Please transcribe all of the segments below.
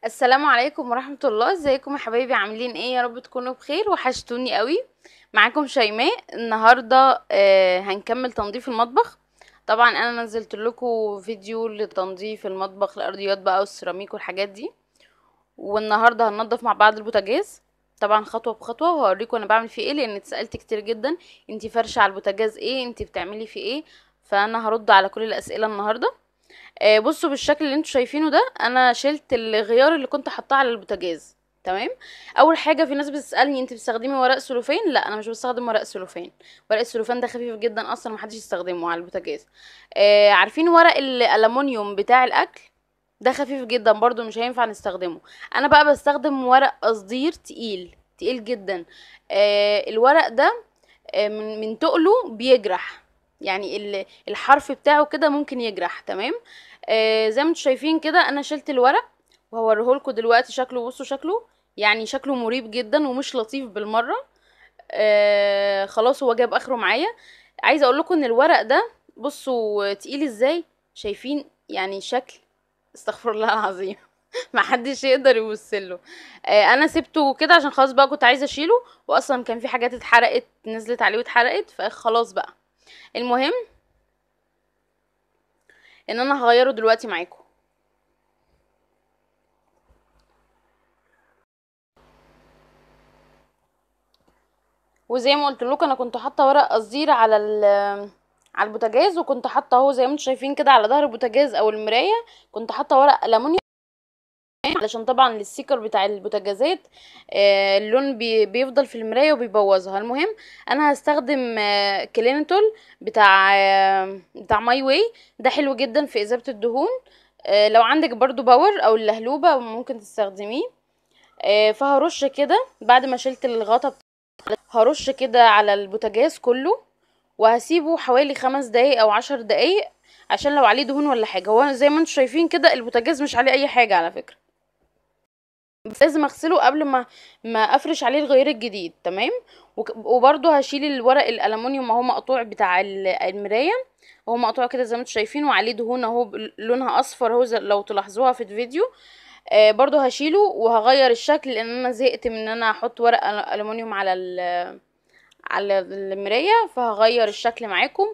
السلام عليكم ورحمة الله. ازيكم يا حبايبي؟ عاملين ايه؟ يا رب تكونوا بخير. وحشتوني قوي. معاكم شيماء النهاردة. هنكمل تنظيف المطبخ. طبعا انا نزلت لكم فيديو لتنظيف المطبخ، الارضيات بقى والسيراميك والحاجات دي. والنهاردة هننضف مع بعض البوتاجاز، طبعا خطوة بخطوة، وهوريكم انا بعمل فيه ايه، لان اتسألت كتير جدا انتي فرشة على البوتاجاز ايه، انتي بتعملي فيه ايه. فانا هرد على كل الاسئلة النهاردة. بصوا بالشكل اللي انتوا شايفينه ده، انا شلت الغيار اللي كنت حاطاه على البوتاجاز. تمام. اول حاجه، في ناس بتسالني انت بتستخدمي ورق سلوفان؟ لا، انا مش بستخدم ورق سلوفان. ورق السلوفان ده خفيف جدا، اصلا محدش يستخدمه على البوتاجاز. عارفين ورق الالومنيوم بتاع الاكل؟ ده خفيف جدا برضو، مش هينفع نستخدمه. انا بقى بستخدم ورق قصدير تقيل تقيل جدا. الورق ده من تقله بيجرح. يعني الحرف بتاعه كده ممكن يجرح. تمام. زي ما انتم شايفين كده، انا شلت الورق وهوريهولكوا دلوقتي شكله. بصوا شكله، يعني شكله مريب جدا ومش لطيف بالمره. خلاص هو جاب اخره معايا. عايزه اقول لكم ان الورق ده، بصوا تقيل ازاي. شايفين يعني شكل؟ استغفر الله العظيم. ما حدش يقدر يوصله. انا سبته كده عشان خلاص بقى كنت عايزه اشيله. واصلا كان في حاجات اتحرقت نزلت عليه واتحرقت، فخلاص بقى. المهم ان انا هغيره دلوقتي معاكم. وزي ما قلت لكم، انا كنت حاطه ورق قصدير على البوتاجاز، وكنت حاطه اهو زي ما انتم شايفين كده على ظهر البوتاجاز او المرايه. كنت حاطه ورق ألمونيوم علشان طبعا السيكر بتاع البوتاجازات. اللون بيفضل في المرايه وبيبوظها. المهم، انا هستخدم كلينتول بتاع ماي واي. ده حلو جدا في اذابه الدهون. لو عندك برضو باور او اللهلوبه ممكن تستخدميه. فهرش كده بعد ما شلت الغطا. هرش كده على البوتاجاز كله، وهسيبه حوالي 5 دقايق او 10 دقايق، عشان لو عليه دهون ولا حاجه. هو زي ما انتم شايفين كده البوتاجاز مش عليه اي حاجه على فكره. بس لازم اغسله قبل ما افرش عليه الغيار الجديد. تمام. وبرضه هشيل الورق الالومنيوم اهو مقطوع بتاع المرايه. هو مقطوع كده زي ما انتم شايفين، وعليه دهون اهو لونها اصفر اهو، لو تلاحظوها في الفيديو. برضه هشيله وهغير الشكل، لان انا زهقت من ان انا احط ورق الومنيوم على المرايه. فهغير الشكل معاكم،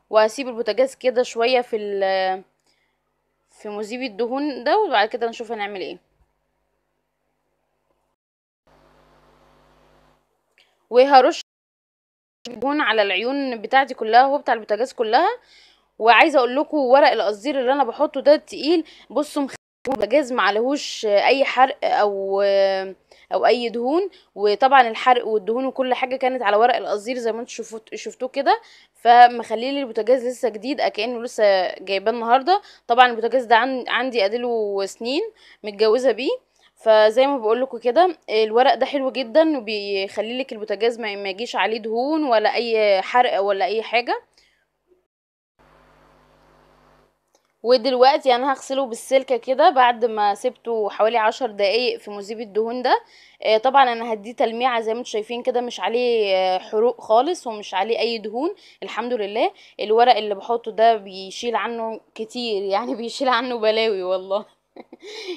وهسيب البوتاجاز كده شويه في مذيب الدهون ده، وبعد كده نشوف هنعمل ايه. وهرش دهون على العيون بتاعتي كلها، هو بتاع البوتاجاز كلها. وعايزه اقول لكم ورق القصدير اللي انا بحطه ده تقيل. بصوا البوتاجاز معلهوش اي حرق او اي دهون. وطبعا الحرق والدهون وكل حاجه كانت على ورق القصدير زي ما انتم شفتوه كده. فمخليه لي البوتاجاز لسه جديد، كانه لسه جايباه النهارده. طبعا البوتاجاز ده عندي اديله سنين متجوزه بيه. فزي ما بقول لكم كده، الورق ده حلو جدا وبيخلي لك البوتاجاز ما يجيش عليه دهون ولا اي حرق ولا اي حاجه. ودلوقتي انا هغسله بالسلكة كده بعد ما سبته حوالي 10 دقايق في مذيب الدهون ده. طبعا انا هديه تلميعة زي ما انتم شايفين كده، مش عليه حروق خالص ومش عليه اي دهون. الحمد لله. الورق اللي بحطه ده بيشيل عنه كتير، يعني بيشيل عنه بلاوي والله.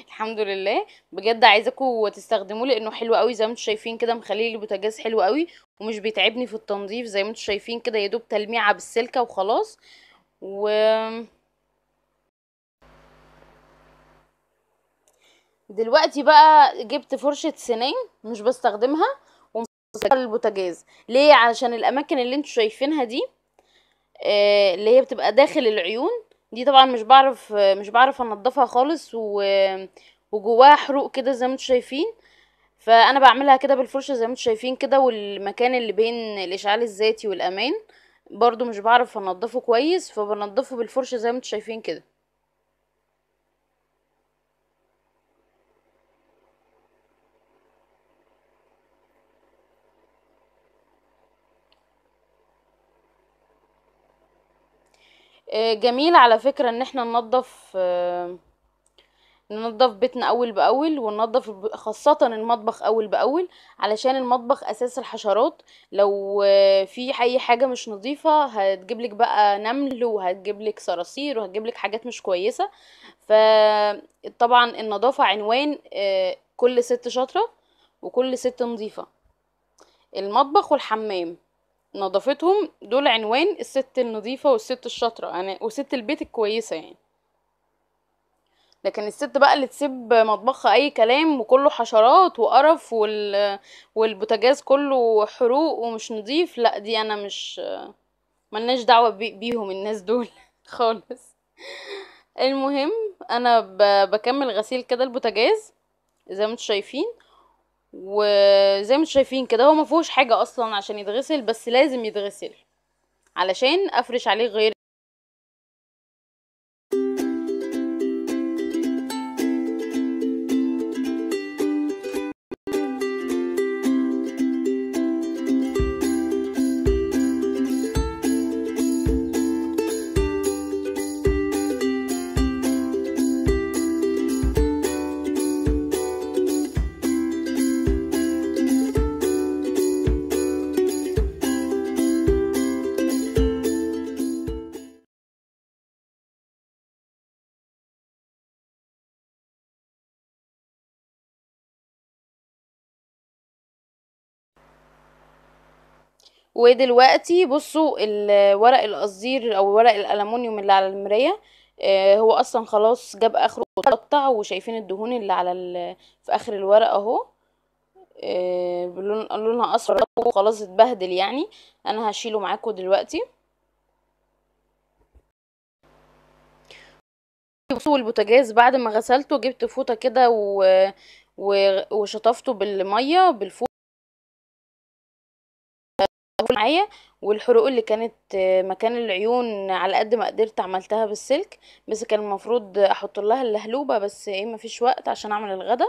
الحمد لله. بجد عايزاكم تستخدموه لانه حلو قوي زي ما انتم شايفين كده، مخليه البوتاجاز حلو قوي. ومش بيتعبني في التنظيف زي ما انتم شايفين كده، يا دوب تلميعة بالسلكة وخلاص. و دلوقتي بقى جبت فرشة سنان مش بستخدمها، ومسكرة البوتاجاز. ليه؟ علشان الاماكن اللي انتوا شايفينها دي، اللي هي بتبقى داخل العيون، دي طبعا مش بعرف انضفها خالص وجواها حروق كده زي ما انتوا شايفين. فانا بعملها كده بالفرشة زي ما انتوا شايفين كده. والمكان اللي بين الاشعال الذاتي والامان برضو مش بعرف انضفه كويس، فبنضفه بالفرشة زي ما انتوا شايفين كده. جميل على فكرة ان احنا ننضف، ننضف بيتنا اول باول، وننضف خاصة المطبخ اول باول، علشان المطبخ اساس الحشرات. لو في اي حاجة مش نظيفة هتجيبلك بقى نمل، وهتجيبلك صراصير، وهتجيبلك حاجات مش كويسة. فطبعا النظافة عنوان كل ست شاطرة وكل ست نظيفة. المطبخ والحمام نظافتهم دول عنوان الست النظيفة والست الشاطرة يعني، وست البيت الكويسة يعني. لكن الست بقى اللي تسيب مطبخها اي كلام وكله حشرات وقرف والبوتاجاز كله حروق ومش نظيف، لا دي انا مش ملناش دعوة بيهم الناس دول خالص. المهم انا بكمل غسيل كده البوتاجاز زي ما انتم شايفين. وزي ما انتم شايفين كده هو ما فيهوش حاجة اصلا عشان يتغسل، بس لازم يتغسل علشان افرش عليه غير. ودلوقتي بصوا ورق القصدير او ورق الالومنيوم اللي على المراية هو اصلا خلاص جاب اخره واتقطع، وشايفين الدهون اللي على في اخر الورق اهو لونها اصفر وخلاص اتبهدل يعني. انا هشيله معاكم دلوقتي. بصوا البوتاجاز بعد ما غسلته جبت فوطة كده وشطفته بالمية بالفوطة معايا. والحروق اللي كانت مكان العيون على قد ما قدرت عملتها بالسلك، بس كان المفروض احط لها اللهلوبة، بس ايه مفيش وقت عشان اعمل الغدا.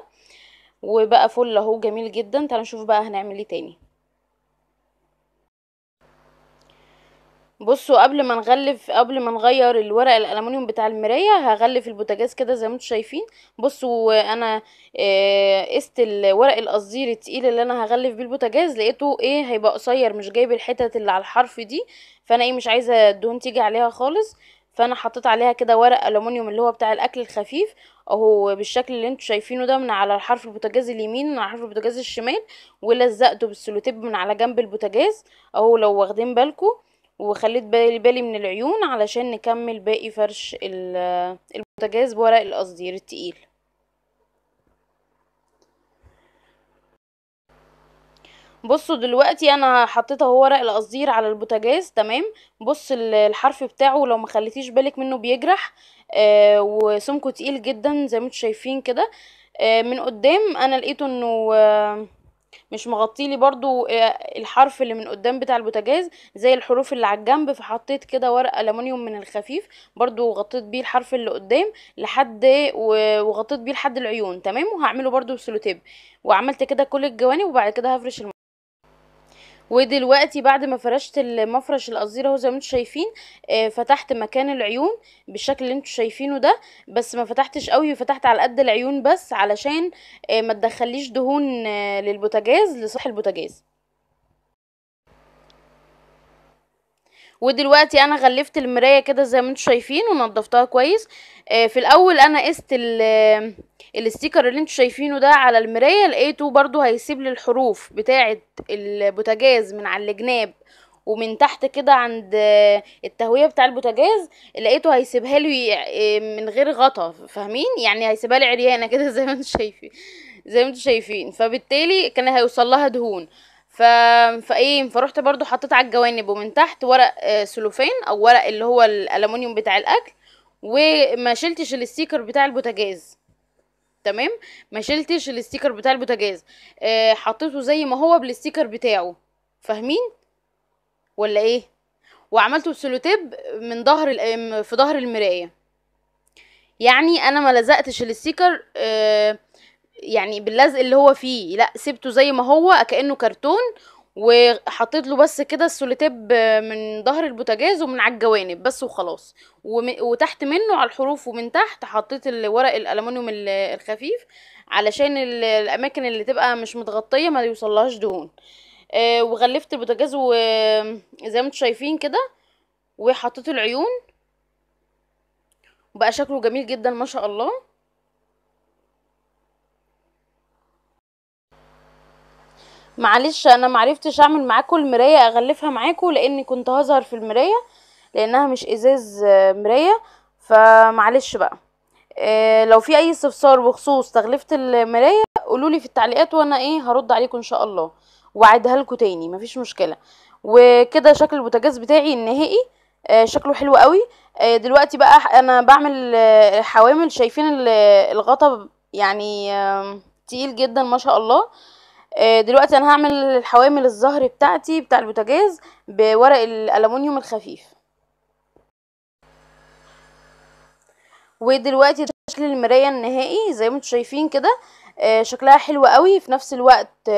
وبقى فل اهو جميل جدا. تعالوا نشوف بقى هنعمل ايه تاني. بصوا قبل ما نغير الورق الالومنيوم بتاع المرايه هغلف البوتاجاز كده زي ما انتم شايفين. بصوا انا قست الورق القصدير التقيل اللي انا هغلف بيه البوتاجاز، لقيته ايه هيبقى قصير، مش جايب الحتت اللي على الحرف دي. فانا ايه مش عايزه الدهون تيجي عليها خالص. فانا حطيت عليها كده ورق الومنيوم اللي هو بتاع الاكل الخفيف اهو بالشكل اللي انتم شايفينه ده، من على حرف البوتاجاز اليمين ومن على حرف البوتاجاز الشمال، ولزقته بالسلوتيب من على جنب البوتاجاز اهو لو واخدين بالكم. وخليت بالي من العيون علشان نكمل باقي فرش البوتاجاز بورق القصدير التقيل. بصوا دلوقتي انا حطيت اهو ورق القصدير على البوتاجاز تمام. بص الحرف بتاعه لو ما خليتيش بالك منه بيجرح وسمكه تقيل جدا زي ما انتم شايفين كده. من قدام انا لقيته انه مش مغطيلي برضو الحرف اللي من قدام بتاع البوتاجاز زي الحروف اللي على الجنب، فحطيت كده ورق ألمونيوم من الخفيف برضو غطيت بيه الحرف اللي قدام لحد وغطيت بيه لحد العيون تمام. وهعمله برضو بسلوتيب، وعملت كده كل الجوانب، وبعد كده هفرش ودلوقتي بعد ما فرشت المفرش القصدير اهو زي ما انتم شايفين فتحت مكان العيون بالشكل اللي انتم شايفينه ده، بس ما فتحتش قوي، فتحت على قد العيون بس علشان ما تدخليش دهون للبوتاجاز لسطح البوتاجاز. ودلوقتي انا غلفت المرايه كده زي ما انتم شايفين ونضفتها كويس. في الاول انا قست الستيكر اللي انتم شايفينه ده على المرايه، لقيته برضو هيسيب لي الحروف بتاعه البوتاجاز من على الجناب ومن تحت كده عند التهويه بتاع البوتاجاز، لقيته هيسيبها لي من غير غطا، فاهمين يعني هيسيبها لي عريانه كده زي ما انتم شايفين فبالتالي كان هيوصل لها دهون. فروحت برضو حطيت على الجوانب ومن تحت ورق سلوفان او ورق اللي هو الالومنيوم بتاع الاكل، وما شلتش الستيكر بتاع البوتاجاز تمام. ما شلتش الستيكر بتاع البوتاجاز حطيته زي ما هو بالستيكر بتاعه، فاهمين ولا ايه؟ وعملته بسلوتيب من في ظهر المرايه. يعني انا ما لزقتش الستيكر يعني باللزق اللي هو فيه، لا سيبته زي ما هو كأنه كرتون، وحطيت له بس كده السوليتيب من ظهر البوتاجاز ومن على الجوانب بس وخلاص. وتحت منه على الحروف ومن تحت حطيت ورق الالومنيوم الخفيف، علشان الاماكن اللي تبقى مش متغطيه ما يوصلهاش دهون. وغلفت البوتاجاز وزي ما انتم شايفين كده، وحطيت العيون، وبقى شكله جميل جدا ما شاء الله. معلش انا معرفتش اعمل معاكم المرايه اغلفها معاكم، لاني كنت هظهر في المرايه لانها مش ازاز مرايه، فمعلش بقى. لو في اي استفسار بخصوص تغلفة المراية قولولي في التعليقات، وانا هرد عليكم ان شاء الله واعيدها لكم تاني، مفيش مشكلة. وكده شكل البوتاجاز بتاعي النهائي شكله حلو قوي. دلوقتي بقى انا بعمل حوامل، شايفين الغطا يعني تقيل جدا ما شاء الله. دلوقتي انا هعمل الحوامل الظهر بتاعتي بتاع البوتاجاز بورق الالومنيوم الخفيف. ودلوقتي ده شكل المراية النهائي زي ما انتم شايفين كده. شكلها حلو قوي في نفس الوقت.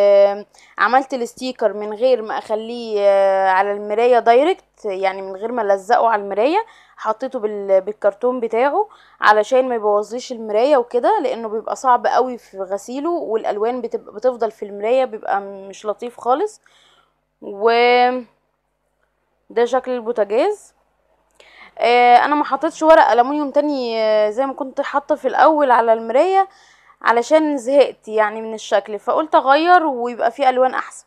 عملت الستيكر من غير ما اخليه على المراية دايركت، يعني من غير ما الزقه على المراية، حطيته بالكرتون بتاعه علشان ما يبوظليش المراية وكده، لانه بيبقى صعب قوي في غسيله، والالوان بتفضل في المراية، بيبقى مش لطيف خالص. وده شكل البوتاجاز. انا ما حطيتش ورق ألمونيوم تاني زي ما كنت حاطه في الاول على المرايه، علشان زهقت يعني من الشكل، فقلت اغير ويبقى فيه الوان احسن.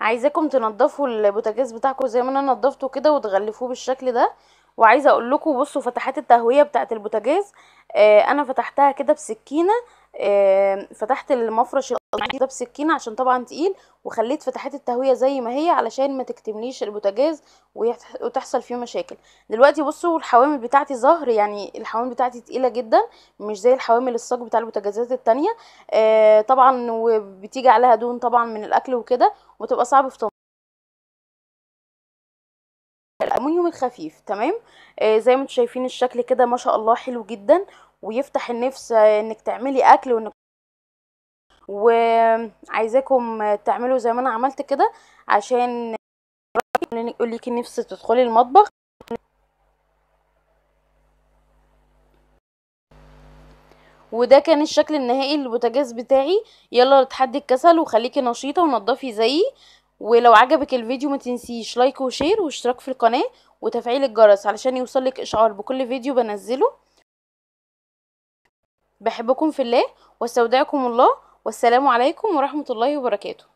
عايزاكم تنضفوا البوتاجاز بتاعكم زي ما انا نضفته كده وتغلفوه بالشكل ده. وعايزه اقول لكم بصوا فتحات التهويه بتاعه البوتاجاز، انا فتحتها كده بسكينه. فتحت المفرش ده بسكينه عشان طبعا تقيل، وخليت فتحات التهويه زي ما هي علشان ما تكتمليش البوتاجاز وتحصل فيه مشاكل. دلوقتي بصوا الحوامل بتاعتي ظهر، يعني الحوامل بتاعتي تقيله جدا، مش زي الحوامل الصاج بتاع البوتاجازات التانية. طبعا وبتيجي عليها دهون طبعا من الاكل وكده، وتبقى صعب في الالومنيوم الخفيف. تمام. زي ما انتم شايفين الشكل كده ما شاء الله حلو جدا، ويفتح النفس انك تعملي اكل وعايزاكم تعملوا زي ما انا عملت كده، عشان يقول لك نفس تدخلي المطبخ. وده كان الشكل النهائي للبوتاجاز بتاعي. يلا تحدي الكسل وخليكي نشيطة ونضفي زيي. ولو عجبك الفيديو ما تنسيش لايك وشير واشتراك في القناة وتفعيل الجرس علشان يوصلك اشعار بكل فيديو بنزله. بحبكم في الله واستودعكم الله، والسلام عليكم ورحمة الله وبركاته.